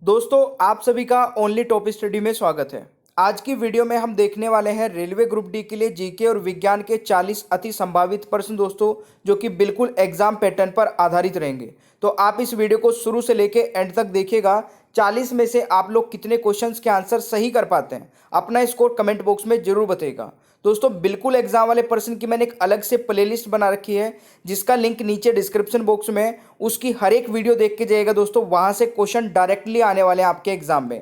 दोस्तों आप सभी का ओनली टॉप स्टडी में स्वागत है। आज की वीडियो में हम देखने वाले हैं रेलवे ग्रुप डी के लिए जीके और विज्ञान के 40 अति संभावित प्रश्न दोस्तों, जो कि बिल्कुल एग्जाम पैटर्न पर आधारित रहेंगे। तो आप इस वीडियो को शुरू से लेके एंड तक देखिएगा। 40 में से आप लोग कितने क्वेश्चंस के आंसर सही कर पाते हैं, अपना स्कोर कमेंट बॉक्स में जरूर बताइएगा। दोस्तों बिल्कुल एग्जाम वाले पर्सन की मैंने एक अलग से प्लेलिस्ट बना रखी है, जिसका लिंक नीचे डिस्क्रिप्शन बॉक्स में है। उसकी हर एक वीडियो देख के जाइएगा दोस्तों, वहां से क्वेश्चन डायरेक्टली आने वाले हैं आपके एग्जाम में।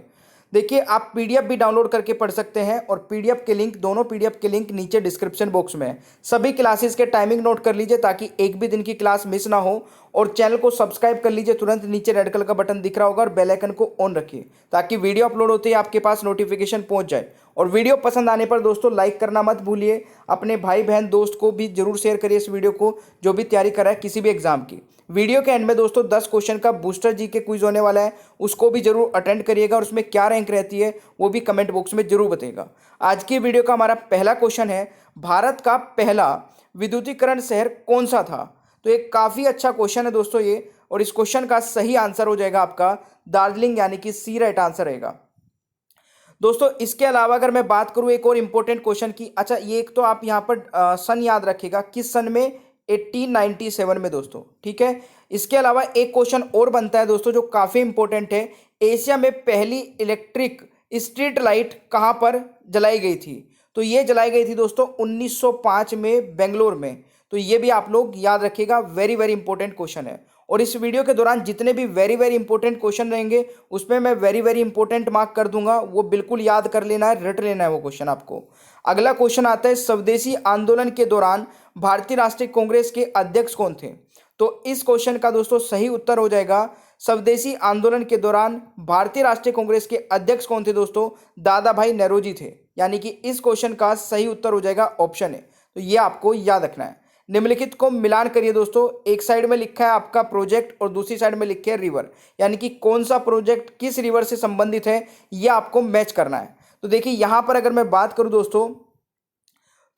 देखिए आप पीडीएफ भी डाउनलोड करके पढ़ सकते हैं, और पीडीएफ के लिंक, दोनों पीडीएफ के लिंक नीचे डिस्क्रिप्शन बॉक्स में है। सभी क्लासेस के टाइमिंग नोट कर लीजिए ताकि एक भी दिन की क्लास मिस ना हो, और चैनल को सब्सक्राइब कर लीजिए। तुरंत नीचे रेड कलर का बटन दिख रहा होगा, और बेल आइकन को ऑन रखिए ताकि वीडियो अपलोड होते ही आपके पास नोटिफिकेशन पहुंच जाए। और वीडियो पसंद आने पर दोस्तों लाइक करना मत भूलिए। अपने भाई बहन दोस्त को भी जरूर शेयर करिए इस वीडियो को, जो भी तैयारी कर रहा है किसी भी एग्जाम की। वीडियो के एंड में दोस्तों 10 क्वेश्चन का बूस्टर जी के क्विज होने वाला है, उसको भी जरूर अटेंड करिएगा, और उसमें क्या रैंक रहती है वो भी कमेंट बॉक्स में जरूर बताइएगा। आज की वीडियो का हमारा पहला क्वेश्चन है, भारत का पहला विद्युतीकरण शहर कौन सा था। तो एक काफ़ी अच्छा क्वेश्चन है दोस्तों ये, और इस क्वेश्चन का सही आंसर हो जाएगा आपका दार्जिलिंग, यानी कि सी राइट आंसर रहेगा दोस्तों। इसके अलावा अगर मैं बात करूं एक और इंपॉर्टेंट क्वेश्चन की, अच्छा ये एक तो आप यहाँ पर सन याद रखिएगा, किस सन में, 1897 में दोस्तों, ठीक है। इसके अलावा एक क्वेश्चन और बनता है दोस्तों जो काफ़ी इंपॉर्टेंट है, एशिया में पहली इलेक्ट्रिक स्ट्रीट लाइट कहाँ पर जलाई गई थी। तो ये जलाई गई थी दोस्तों 1905 में बेंगलोर में। तो ये भी आप लोग याद रखिएगा, वेरी वेरी इंपॉर्टेंट क्वेश्चन है। और इस वीडियो के दौरान जितने भी वेरी वेरी इंपॉर्टेंट क्वेश्चन रहेंगे उसमें मैं वेरी वेरी इंपॉर्टेंट मार्क कर दूंगा, वो बिल्कुल याद कर लेना है, रट लेना है वो क्वेश्चन आपको। अगला क्वेश्चन आता है, स्वदेशी आंदोलन के दौरान भारतीय राष्ट्रीय कांग्रेस के अध्यक्ष कौन थे। तो इस क्वेश्चन का दोस्तों सही उत्तर हो जाएगा, स्वदेशी आंदोलन के दौरान भारतीय राष्ट्रीय कांग्रेस के अध्यक्ष कौन थे दोस्तों, दादा भाई नौरोजी थे। यानी कि इस क्वेश्चन का सही उत्तर हो जाएगा ऑप्शन है। तो ये आपको याद रखना है। निम्नलिखित को मिलान करिए दोस्तों, एक साइड में लिखा है आपका प्रोजेक्ट और दूसरी साइड में लिखे है रिवर, यानी कि कौन सा प्रोजेक्ट किस रिवर से संबंधित है ये आपको मैच करना है। तो देखिए यहां पर अगर मैं बात करूं दोस्तों,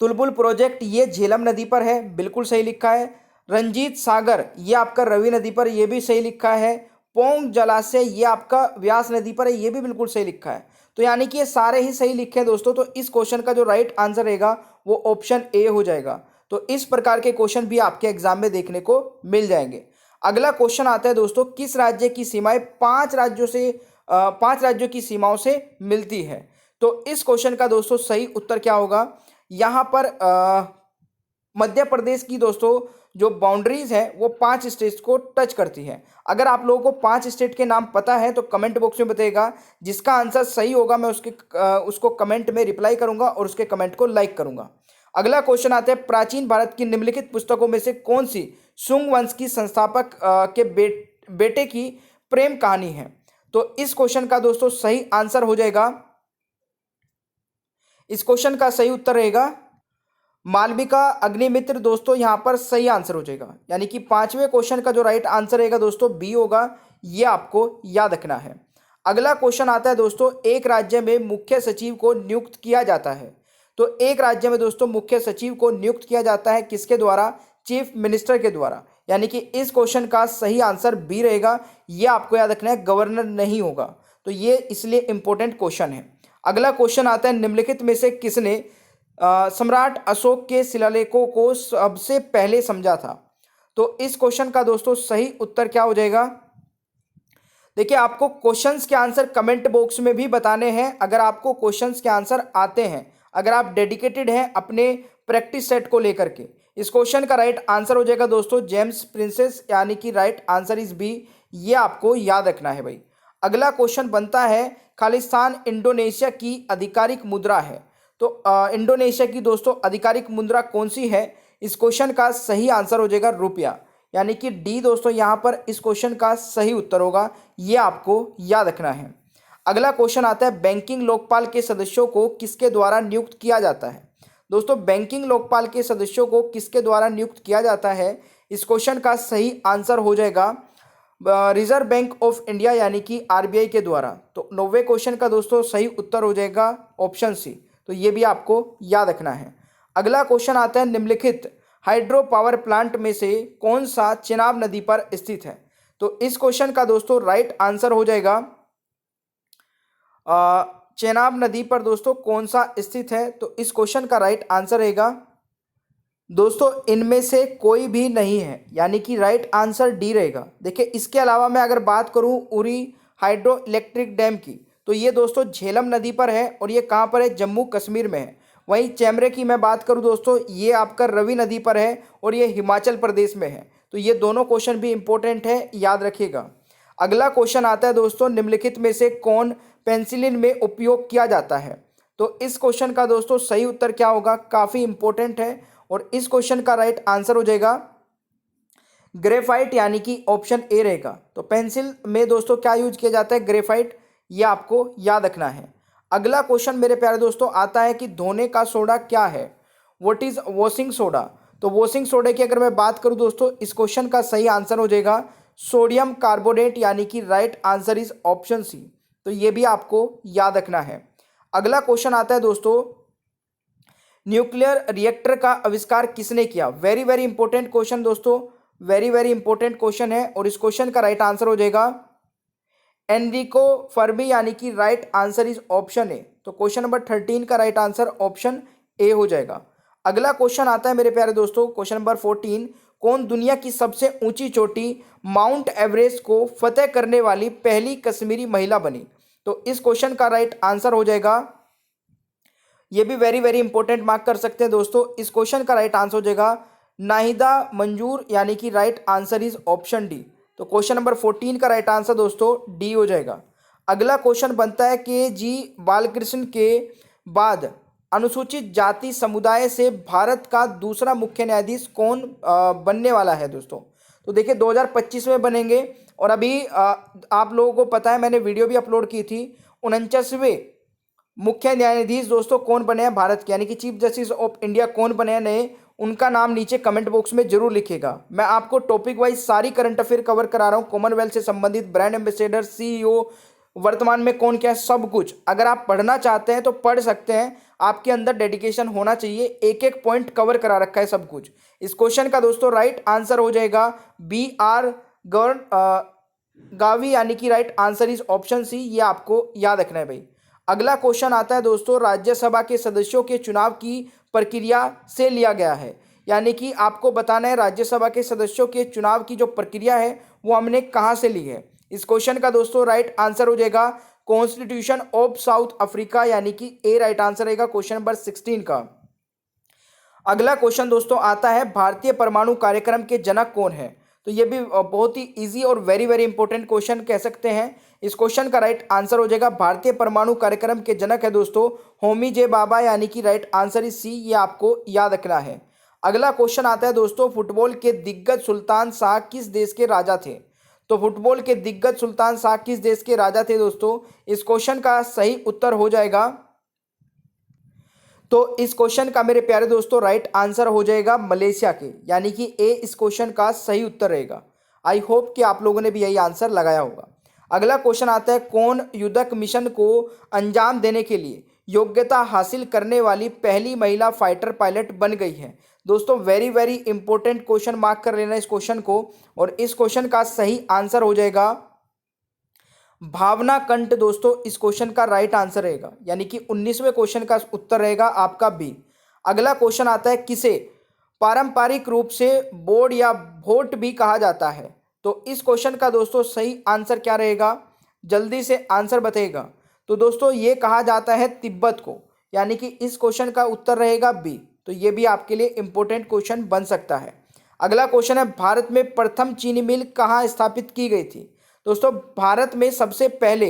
तुलबुल प्रोजेक्ट ये झेलम नदी पर है, बिल्कुल सही लिखा है। रंजीत सागर ये आपका रवि नदी पर, ये भी सही लिखा है। पोंग जलाशय ये आपका व्यास नदी पर है, ये भी बिल्कुल सही लिखा है। तो यानी कि ये सारे ही सही लिखे हैं दोस्तों। तो इस क्वेश्चन का जो राइट आंसर रहेगा वो ऑप्शन ए हो जाएगा। तो इस प्रकार के क्वेश्चन भी आपके एग्जाम में देखने को मिल जाएंगे। अगला क्वेश्चन आता है दोस्तों, किस राज्य की सीमाएं 5 राज्यों की सीमाओं से मिलती है। तो इस क्वेश्चन का दोस्तों सही उत्तर क्या होगा, यहाँ पर मध्य प्रदेश की दोस्तों जो बाउंड्रीज है वो 5 स्टेट्स को टच करती है। अगर आप लोगों को 5 स्टेट के नाम पता है तो कमेंट बॉक्स में बताइएगा, जिसका आंसर सही होगा मैं उसको कमेंट में रिप्लाई करूंगा और उसके कमेंट को लाइक करूंगा। अगला क्वेश्चन आता है, प्राचीन भारत की निम्नलिखित पुस्तकों में से कौन सी शुंग वंश की संस्थापक के बेटे की प्रेम कहानी है। तो इस क्वेश्चन का दोस्तों सही आंसर हो जाएगा, इस क्वेश्चन का सही उत्तर रहेगा मालविका अग्निमित्र दोस्तों, यहां पर सही आंसर हो जाएगा। यानी कि 5वें क्वेश्चन का जो राइट आंसर रहेगा दोस्तों बी होगा, ये आपको याद रखना है। अगला क्वेश्चन आता है दोस्तों, एक राज्य में मुख्य सचिव को नियुक्त किया जाता है। तो एक राज्य में दोस्तों मुख्य सचिव को नियुक्त किया जाता है किसके द्वारा, चीफ मिनिस्टर के द्वारा। यानी कि इस क्वेश्चन का सही आंसर बी रहेगा, ये आपको याद रखना है, गवर्नर नहीं होगा। तो ये इसलिए इंपॉर्टेंट क्वेश्चन है। अगला क्वेश्चन आता है, निम्नलिखित में से किसने सम्राट अशोक के शिलालेखों को सबसे पहले समझा था। तो इस क्वेश्चन का दोस्तों सही उत्तर क्या हो जाएगा, देखिए आपको क्वेश्चंस के आंसर कमेंट बॉक्स में भी बताने हैं। अगर आपको क्वेश्चंस के आंसर आते हैं, अगर आप डेडिकेटेड हैं अपने प्रैक्टिस सेट को लेकर के, इस क्वेश्चन का राइट आंसर हो जाएगा दोस्तों जेम्स प्रिंसेस, यानी कि राइट आंसर इज बी, ये आपको याद रखना है भाई। अगला क्वेश्चन बनता है, खालिस्तान इंडोनेशिया की आधिकारिक मुद्रा है। तो इंडोनेशिया की दोस्तों आधिकारिक मुद्रा कौन सी है, इस क्वेश्चन का सही आंसर हो जाएगा रुपया, यानी कि डी दोस्तों यहाँ पर इस क्वेश्चन का सही उत्तर होगा, ये आपको याद रखना है। अगला क्वेश्चन आता है, बैंकिंग लोकपाल के सदस्यों को किसके द्वारा नियुक्त किया जाता है। दोस्तों बैंकिंग लोकपाल के सदस्यों को किसके द्वारा नियुक्त किया जाता है, इस क्वेश्चन का सही आंसर हो जाएगा रिजर्व बैंक ऑफ इंडिया, यानी कि आरबीआई के द्वारा। तो 90वें क्वेश्चन का दोस्तों सही उत्तर हो जाएगा ऑप्शन सी। तो ये भी आपको याद रखना है। अगला क्वेश्चन आता है, निम्नलिखित हाइड्रो पावर प्लांट में से कौन सा चेनाब नदी पर स्थित है। तो इस क्वेश्चन का दोस्तों राइट आंसर हो जाएगा चेनाब नदी पर दोस्तों कौन सा स्थित है? तो इस क्वेश्चन का राइट आंसर रहेगा दोस्तों इनमें से कोई भी नहीं है, यानी कि राइट आंसर डी रहेगा। देखिए इसके अलावा मैं अगर बात करूं उरी हाइड्रो इलेक्ट्रिक डैम की, तो ये दोस्तों झेलम नदी पर है और ये कहाँ पर है? जम्मू कश्मीर में है। वहीं चैमरे की मैं बात करूं दोस्तों, ये आपका रवि नदी पर है और ये हिमाचल प्रदेश में है। तो ये दोनों क्वेश्चन भी इंपॉर्टेंट है, याद रखिएगा। अगला क्वेश्चन आता है दोस्तों, निम्नलिखित में से कौन पेंसिलिन में उपयोग किया जाता है? तो इस क्वेश्चन का दोस्तों सही उत्तर क्या होगा? काफ़ी इंपॉर्टेंट है और इस क्वेश्चन का राइट आंसर हो जाएगा ग्रेफाइट, यानी कि ऑप्शन ए रहेगा। तो पेंसिल में दोस्तों क्या यूज किया जाता है? ग्रेफाइट, ये आपको याद रखना है। अगला क्वेश्चन मेरे प्यारे दोस्तों आता है कि धोने का सोडा क्या है? What is washing soda? तो वॉशिंग सोडे की अगर मैं बात करूं दोस्तों, इस क्वेश्चन का सही आंसर हो जाएगा सोडियम कार्बोनेट, यानी कि right answer is option C. तो ये भी आपको याद रखना है। अगला क्वेश्चन आता है दोस्तों, न्यूक्लियर रिएक्टर का आविष्कार किसने किया? वेरी वेरी इंपॉर्टेंट क्वेश्चन दोस्तों, वेरी वेरी इंपॉर्टेंट क्वेश्चन है और इस क्वेश्चन का राइट आंसर हो जाएगा एनरिको फर्मी, यानी कि right answer is option A. तो क्वेश्चन नंबर 13 का राइट आंसर ऑप्शन ए हो जाएगा। अगला क्वेश्चन आता है मेरे प्यारे दोस्तों, क्वेश्चन नंबर 14, कौन दुनिया की सबसे ऊंची चोटी माउंट एवरेस्ट को फतेह करने वाली पहली कश्मीरी महिला बनी? तो इस क्वेश्चन का राइट आंसर हो जाएगा, ये भी वेरी वेरी इंपॉर्टेंट मार्क कर सकते हैं दोस्तों, इस क्वेश्चन का राइट आंसर हो जाएगा नाहिदा मंजूर, यानी कि right answer is option D. तो क्वेश्चन नंबर 14 का राइट आंसर दोस्तों डी हो जाएगा। अगला क्वेश्चन बनता है कि जी बालकृष्ण के बाद अनुसूचित जाति समुदाय से भारत का दूसरा मुख्य न्यायाधीश कौन बनने वाला है दोस्तों? तो देखिए 2025 में बनेंगे और अभी आप लोगों को पता है, मैंने वीडियो भी अपलोड की थी, 49वें मुख्य न्यायाधीश दोस्तों कौन बने हैं भारत के, यानी कि चीफ जस्टिस ऑफ इंडिया कौन बने हैं नए, उनका नाम नीचे कमेंट बॉक्स में जरूर लिखिएगा। मैं आपको टॉपिक वाइज सारी करंट अफेयर कवर करा रहा हूँ, कॉमनवेल्थ से संबंधित, ब्रांड एम्बेसडर, सीईओ, वर्तमान में कौन क्या है, सब कुछ। अगर आप पढ़ना चाहते हैं तो पढ़ सकते हैं, आपके अंदर डेडिकेशन होना चाहिए, एक एक पॉइंट कवर करा रखा है सब कुछ। इस क्वेश्चन का दोस्तों राइट आंसर हो जाएगा बी आर गावी, यानी कि right answer is option C, ये आपको याद रखना है भाई। अगला क्वेश्चन आता है दोस्तों, राज्यसभा के सदस्यों के चुनाव की प्रक्रिया से लिया गया है, यानी कि आपको बताना है राज्यसभा के सदस्यों के चुनाव की जो प्रक्रिया है वो हमने कहाँ से ली है। इस क्वेश्चन का दोस्तों राइट आंसर हो जाएगा कॉन्स्टिट्यूशन ऑफ साउथ अफ्रीका, यानी कि ए राइट आंसर रहेगा क्वेश्चन नंबर 16 का। अगला क्वेश्चन दोस्तों आता है, भारतीय परमाणु कार्यक्रम के जनक कौन है? तो ये भी बहुत ही इजी और वेरी वेरी इंपॉर्टेंट क्वेश्चन कह सकते हैं। इस क्वेश्चन का राइट आंसर हो जाएगा, भारतीय परमाणु कार्यक्रम के जनक है दोस्तों होमी जे बाबा, यानी कि राइट आंसर इज सी, ये आपको याद रखना है। अगला क्वेश्चन आता है दोस्तों, फुटबॉल के दिग्गज सुल्तान शाह किस देश के राजा थे? तो फुटबॉल के दिग्गज सुल्तान शाह किस देश के राजा थे दोस्तों? इस क्वेश्चन का सही उत्तर हो जाएगा, तो इस क्वेश्चन का मेरे प्यारे दोस्तों राइट आंसर हो जाएगा मलेशिया के, यानी कि ए इस क्वेश्चन का सही उत्तर रहेगा। आई होप कि आप लोगों ने भी यही आंसर लगाया होगा। अगला क्वेश्चन आता है, कौन युद्धक मिशन को अंजाम देने के लिए योग्यता हासिल करने वाली पहली महिला फाइटर पायलट बन गई है? दोस्तों very very important question, mark कर लेना इस क्वेश्चन को, और इस क्वेश्चन का सही आंसर हो जाएगा भावना कंठ दोस्तों, इस क्वेश्चन का राइट आंसर रहेगा, यानी कि 19वें क्वेश्चन का उत्तर रहेगा आपका बी। अगला क्वेश्चन आता है, किसे पारंपरिक रूप से बोर्ड या वोट भी कहा जाता है? तो इस क्वेश्चन का दोस्तों सही आंसर क्या रहेगा, जल्दी से आंसर बताइएगा। तो दोस्तों ये कहा जाता है तिब्बत को, यानी कि इस क्वेश्चन का उत्तर रहेगा बी। तो ये भी आपके लिए इंपॉर्टेंट क्वेश्चन बन सकता है। अगला क्वेश्चन है, भारत में प्रथम चीनी मिल कहाँ स्थापित की गई थी? दोस्तों भारत में सबसे पहले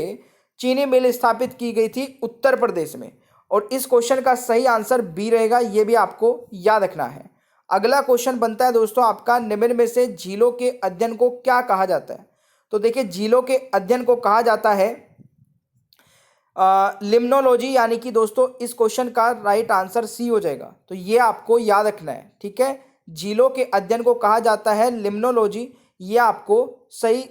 चीनी मिल स्थापित की गई थी उत्तर प्रदेश में, और इस क्वेश्चन का सही आंसर बी रहेगा, ये भी आपको याद रखना है। अगला क्वेश्चन बनता है दोस्तों आपका, निम्न में से झीलों के अध्ययन को क्या कहा जाता है? तो देखिए झीलों के अध्ययन को कहा जाता है लिम्नोलॉजी, यानी कि दोस्तों इस क्वेश्चन का राइट आंसर सी हो जाएगा। तो ये आपको याद रखना है, ठीक है, झीलों के अध्ययन को कहा जाता है लिम्नोलॉजी, ये आपको सही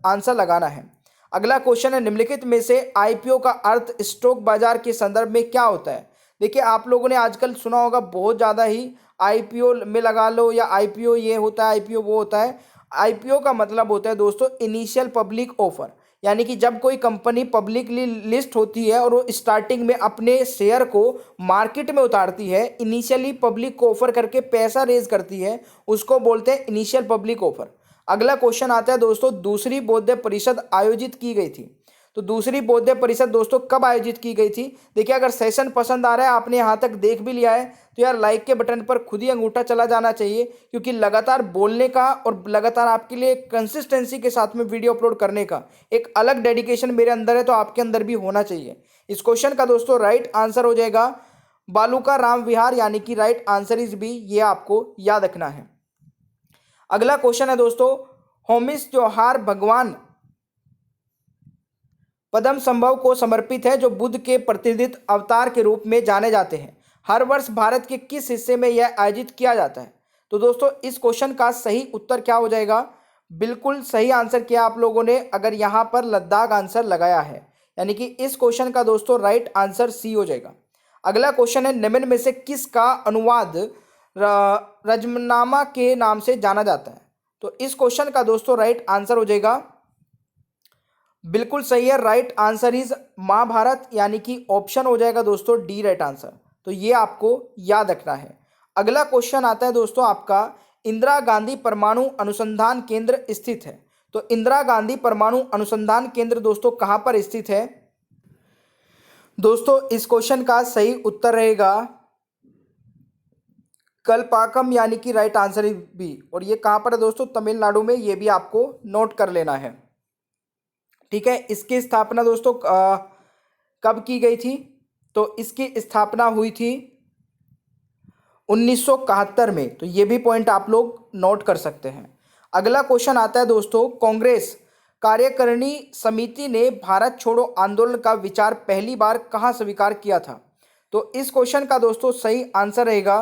आंसर लगाना है। अगला क्वेश्चन है, निम्नलिखित में से आईपीओ का अर्थ स्टॉक बाजार के संदर्भ में क्या होता है? देखिए आप लोगों ने आजकल सुना होगा बहुत ज़्यादा ही, आईपीओ में लगा लो या आईपीओ ये होता है, आईपीओ वो होता है। आईपीओ का मतलब होता है दोस्तों इनिशियल पब्लिक ऑफर, यानी कि जब कोई कंपनी पब्लिकली लिस्ट होती है और वो स्टार्टिंग में अपने शेयर को मार्केट में उतारती है, इनिशियली पब्लिक को ऑफर करके पैसा रेज करती है, उसको बोलते हैं इनिशियल पब्लिक ऑफर। अगला क्वेश्चन आता है दोस्तों, दूसरी बौद्ध परिषद आयोजित की गई थी। तो दूसरी बौद्ध परिषद दोस्तों कब आयोजित की गई थी? देखिए, अगर सेशन पसंद आ रहा है, आपने यहाँ तक देख भी लिया है, तो यार लाइक के बटन पर खुद ही अंगूठा चला जाना चाहिए, क्योंकि लगातार बोलने का और लगातार आपके लिए कंसिस्टेंसी के साथ में वीडियो अपलोड करने का एक अलग डेडिकेशन मेरे अंदर है, तो आपके अंदर भी होना चाहिए। इस क्वेश्चन का दोस्तों राइट आंसर हो जाएगा बालूका राम विहार, यानी कि राइट आंसर इज बी, ये आपको याद रखना है। अगला क्वेश्चन है दोस्तों, होमिस त्योहार भगवान पद्म संभव को समर्पित है, जो बुद्ध के प्रतिनिधित्व अवतार के रूप में जाने जाते हैं। हर वर्ष भारत के किस हिस्से में यह आयोजित किया जाता है? तो दोस्तों इस क्वेश्चन का सही उत्तर क्या हो जाएगा? बिल्कुल सही आंसर किया आप लोगों ने, अगर यहाँ पर लद्दाख आंसर लगाया है, यानी कि इस क्वेश्चन का दोस्तों राइट आंसर सी हो जाएगा। अगला क्वेश्चन है, निम्न में से किसका अनुवाद रजमनामा के नाम से जाना जाता है? तो इस क्वेश्चन का दोस्तों राइट आंसर हो जाएगा, बिल्कुल सही है, राइट आंसर इज महाभारत, यानी कि ऑप्शन हो जाएगा दोस्तों डी राइट आंसर। तो ये आपको याद रखना है। अगला क्वेश्चन आता है दोस्तों आपका, इंदिरा गांधी परमाणु अनुसंधान केंद्र स्थित है। तो इंदिरा गांधी परमाणु अनुसंधान केंद्र दोस्तों कहां पर स्थित है? दोस्तों इस क्वेश्चन का सही उत्तर रहेगा कलपाकम, यानी कि राइट आंसर इज बी। और ये कहां पर है दोस्तों? तमिलनाडु में। ये भी आपको नोट कर लेना है, ठीक है। इसकी स्थापना दोस्तों कब की गई थी? तो इसकी स्थापना हुई थी 1971 में। तो ये भी पॉइंट आप लोग नोट कर सकते हैं। अगला क्वेश्चन आता है दोस्तों, कांग्रेस कार्यकारिणी समिति ने भारत छोड़ो आंदोलन का विचार पहली बार कहां स्वीकार किया था? तो इस क्वेश्चन का दोस्तों सही आंसर रहेगा,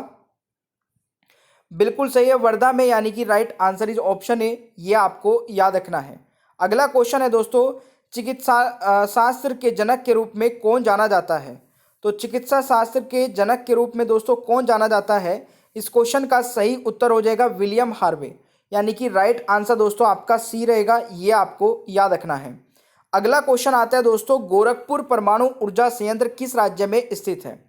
बिल्कुल सही है, वर्धा में, यानी कि right answer is option A, ये आपको याद रखना है। अगला क्वेश्चन है दोस्तों, चिकित्सा शास्त्र के जनक के रूप में कौन जाना जाता है? तो चिकित्सा शास्त्र के जनक के रूप में दोस्तों कौन जाना जाता है? इस क्वेश्चन का सही उत्तर हो जाएगा विलियम हार्वे, यानी कि राइट आंसर दोस्तों आपका सी रहेगा, ये आपको याद रखना है। अगला क्वेश्चन आता है दोस्तों, गोरखपुर परमाणु ऊर्जा संयंत्र किस राज्य में स्थित है?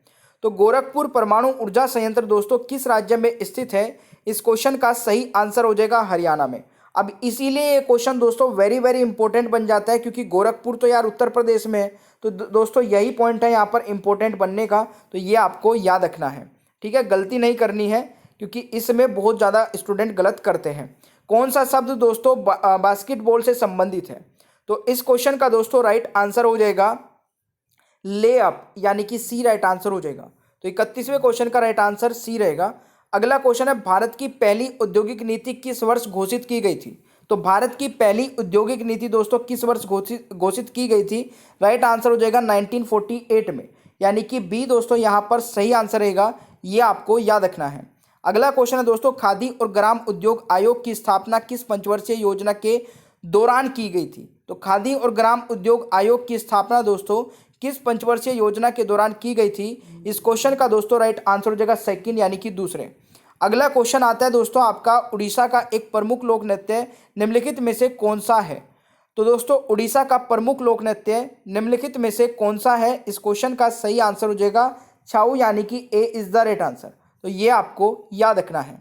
तो गोरखपुर परमाणु ऊर्जा संयंत्र दोस्तों किस राज्य में स्थित है? इस क्वेश्चन का सही आंसर हो जाएगा हरियाणा में। अब इसीलिए ये क्वेश्चन दोस्तों वेरी वेरी इंपॉर्टेंट बन जाता है, क्योंकि गोरखपुर तो यार उत्तर प्रदेश में है। तो दोस्तों यही पॉइंट है यहाँ पर इंपॉर्टेंट बनने का, तो ये आपको याद रखना है, ठीक है। गलती नहीं करनी है, क्योंकि इसमें बहुत ज़्यादा स्टूडेंट गलत करते हैं। कौन सा शब्द दोस्तों बास्केटबॉल से संबंधित है? तो इस क्वेश्चन का दोस्तों राइट आंसर हो जाएगा ले अप, यानी कि सी राइट आंसर हो जाएगा। तो 31वें क्वेश्चन का राइट आंसर सी रहेगा। अगला क्वेश्चन है, भारत की पहली औद्योगिक नीति किस वर्ष घोषित की गई थी? तो भारत की पहली औद्योगिक नीति दोस्तों किस वर्ष घोषित की गई थी? राइट आंसर हो जाएगा 1948 में, यानी कि बी दोस्तों यहाँ पर सही आंसर रहेगा, ये आपको याद रखना है। अगला क्वेश्चन है दोस्तों, खादी और ग्राम उद्योग आयोग की स्थापना किस पंचवर्षीय योजना के दौरान की गई थी? तो खादी और ग्राम उद्योग आयोग की स्थापना दोस्तों किस पंचवर्षीय योजना के दौरान की गई थी? इस क्वेश्चन का दोस्तों राइट आंसर हो जाएगा सेकंड, यानी कि दूसरे। अगला क्वेश्चन आता है दोस्तों आपका, उड़ीसा का एक प्रमुख लोक नृत्य निम्नलिखित में से कौन सा है? तो दोस्तों उड़ीसा का प्रमुख लोक नृत्य निम्नलिखित में से कौन सा है? इस क्वेश्चन का सही आंसर हो जाएगा छाऊ, यानी कि ए इज द राइट आंसर। तो ये आपको याद रखना है।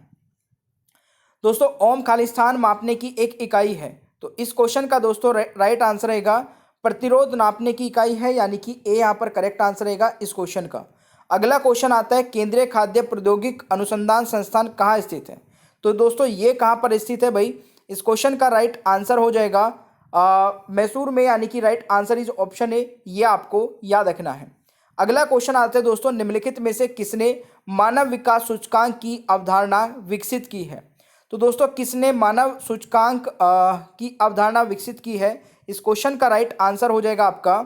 दोस्तों ओम खालिस्तान मापने की एक इकाई है, तो इस क्वेश्चन का दोस्तों राइट आंसर रहेगा प्रतिरोध नापने की इकाई है, यानी कि ए यहाँ पर करेक्ट आंसर रहेगा इस क्वेश्चन का। अगला क्वेश्चन आता है, केंद्रीय खाद्य प्रौद्योगिक अनुसंधान संस्थान कहाँ स्थित है? तो दोस्तों ये कहाँ पर स्थित है भाई? इस क्वेश्चन का राइट आंसर हो जाएगा मैसूर में, यानी कि right answer is option A, ये आपको याद रखना है। अगला क्वेश्चन आता है दोस्तों, निम्नलिखित में से किसने मानव विकास सूचकांक की अवधारणा विकसित की है? तो दोस्तों किसने मानव सूचकांक की अवधारणा विकसित की है? इस क्वेश्चन का राइट आंसर हो जाएगा आपका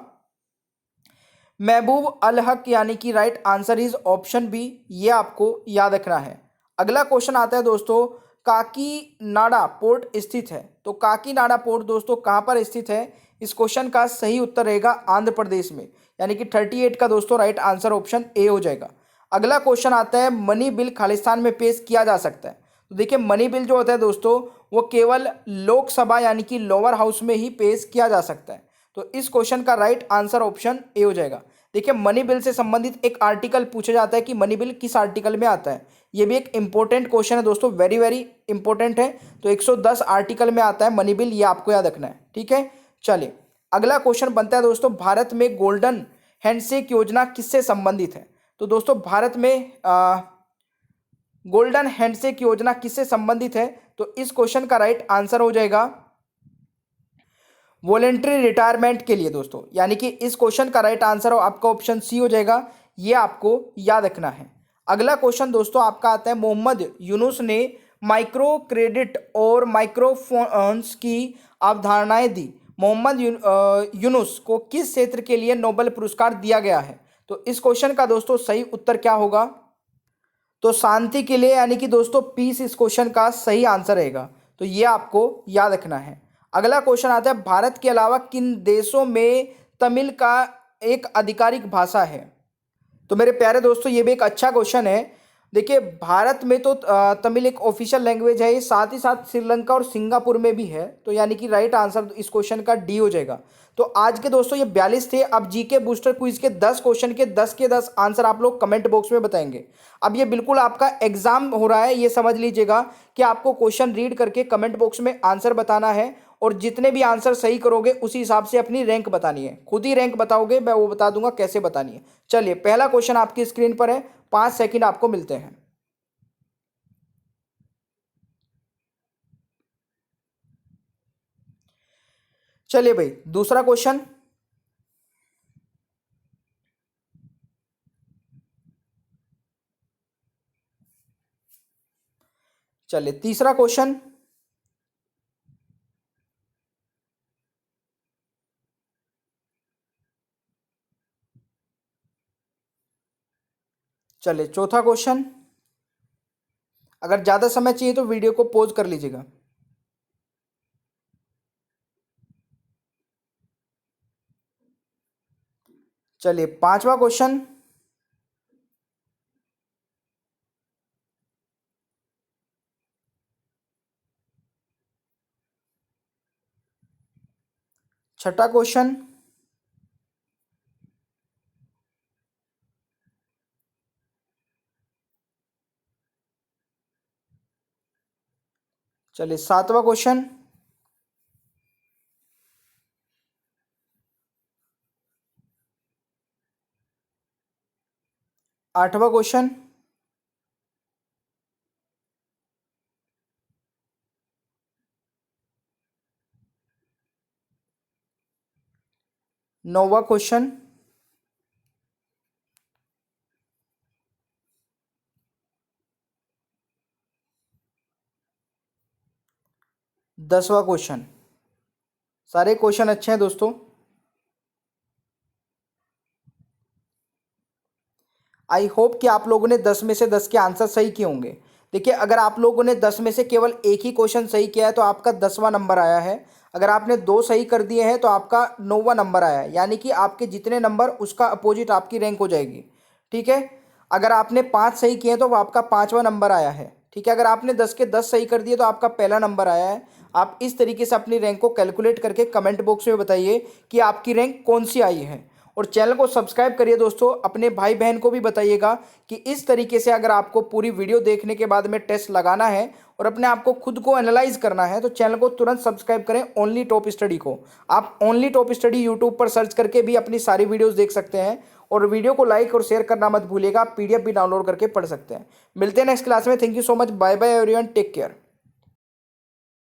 महबूब अल हक, यानी कि right answer is option B, ये आपको याद रखना है। अगला क्वेश्चन आता है दोस्तों, काकीनाडा पोर्ट स्थित है, तो काकीनाडा पोर्ट दोस्तों कहाँ पर स्थित है? इस क्वेश्चन का सही उत्तर रहेगा आंध्र प्रदेश में, यानी कि 38 का दोस्तों राइट आंसर ऑप्शन ए हो जाएगा। अगला क्वेश्चन आता है, मनी बिल खालिस्तान में पेश किया जा सकता है? तो देखिए मनी बिल जो होता है दोस्तों वो केवल लोकसभा यानी कि लोअर हाउस में ही पेश किया जा सकता है, तो इस क्वेश्चन का राइट आंसर ऑप्शन ए हो जाएगा। देखिए मनी बिल से संबंधित एक आर्टिकल पूछा जाता है कि मनी बिल किस आर्टिकल में आता है। ये भी एक इंपॉर्टेंट क्वेश्चन है दोस्तों, वेरी वेरी इंपॉर्टेंट है। तो 110 आर्टिकल में आता है मनी बिल, ये आपको याद रखना है, ठीक है। चलिए अगला क्वेश्चन बनता है दोस्तों, भारत में गोल्डन हैंडशेक योजना किससे संबंधित है। तो दोस्तों भारत में गोल्डन हैंडशेक योजना किससे संबंधित है। तो इस क्वेश्चन का राइट आंसर हो जाएगा वॉलेंट्री रिटायरमेंट के लिए दोस्तों, यानी कि इस क्वेश्चन का राइट आंसर आपका ऑप्शन सी हो जाएगा, ये आपको याद रखना है। अगला क्वेश्चन दोस्तों आपका आता है, मोहम्मद यूनुस ने माइक्रो क्रेडिट और माइक्रोफाइनेंस की अवधारणाएं दी। मोहम्मद यूनुस को किस क्षेत्र के लिए नोबेल पुरस्कार दिया गया है। तो इस क्वेश्चन का दोस्तों सही उत्तर क्या होगा। तो शांति के लिए, यानी कि दोस्तों पीस इस क्वेश्चन का सही आंसर रहेगा। तो ये आपको याद रखना है। अगला क्वेश्चन आता है, भारत के अलावा किन देशों में तमिल का एक आधिकारिक भाषा है। तो मेरे प्यारे दोस्तों ये भी एक अच्छा क्वेश्चन है। देखिए भारत में तो तमिल एक ऑफिशियल लैंग्वेज है, साथ ही साथ श्रीलंका और सिंगापुर में भी है। तो यानी कि राइट आंसर इस क्वेश्चन का डी हो जाएगा। तो आज के दोस्तों ये 42 थे। अब जीके बूस्टर क्विज के 10 क्वेश्चन के 10 आंसर आप लोग कमेंट बॉक्स में बताएंगे। अब ये बिल्कुल आपका एग्जाम हो रहा है, ये समझ लीजिएगा कि आपको क्वेश्चन रीड करके कमेंट बॉक्स में आंसर बताना है, और जितने भी आंसर सही करोगे उसी हिसाब से अपनी रैंक बतानी है। खुद ही रैंक बताओगे, मैं वो बता दूंगा कैसे बतानी है। चलिए पहला क्वेश्चन आपकी स्क्रीन पर है, 5 सेकंड आपको मिलते हैं। चलिए भाई दूसरा क्वेश्चन। चलिए तीसरा क्वेश्चन। चलिए चौथा क्वेश्चन। अगर ज़्यादा समय चाहिए तो वीडियो को पॉज कर लीजिएगा। चलिए पांचवा क्वेश्चन। छठा क्वेश्चन। चलिए सातवां क्वेश्चन। आठवां क्वेश्चन। नौवां क्वेश्चन। 10वां क्वेश्चन। सारे क्वेश्चन अच्छे हैं दोस्तों। आई होप कि आप लोगों ने 10 में से 10 के आंसर सही किए होंगे। देखिए अगर आप लोगों ने 10 में से केवल एक ही क्वेश्चन सही किया है तो आपका 10वां नंबर आया है। अगर आपने 2 सही कर दिए हैं तो आपका 9वां नंबर आया है, यानी कि आपके जितने नंबर उसका अपोजिट आपकी रैंक हो जाएगी, ठीक है। अगर आपने 5 सही किए हैं तो आपका 5वां नंबर आया है, ठीक है। अगर आपने 10 के 10 सही कर दिए तो आपका पहला नंबर आया है। आप इस तरीके से अपनी रैंक को कैलकुलेट करके कमेंट बॉक्स में बताइए कि आपकी रैंक कौन सी आई है। और चैनल को सब्सक्राइब करिए दोस्तों, अपने भाई बहन को भी बताइएगा कि इस तरीके से अगर आपको पूरी वीडियो देखने के बाद में टेस्ट लगाना है और अपने आप को खुद को एनालाइज करना है तो चैनल को तुरंत सब्सक्राइब करें ओनली टॉप स्टडी को। आप ओनली टॉप स्टडी यूट्यूब पर सर्च करके भी अपनी सारी वीडियोस देख सकते हैं। और वीडियो को लाइक और शेयर करना मत भूलिएगा, पीडीएफ भी डाउनलोड करके पढ़ सकते हैं। मिलते हैं नेक्स्ट क्लास में। Thank you so much, bye bye everyone, take care.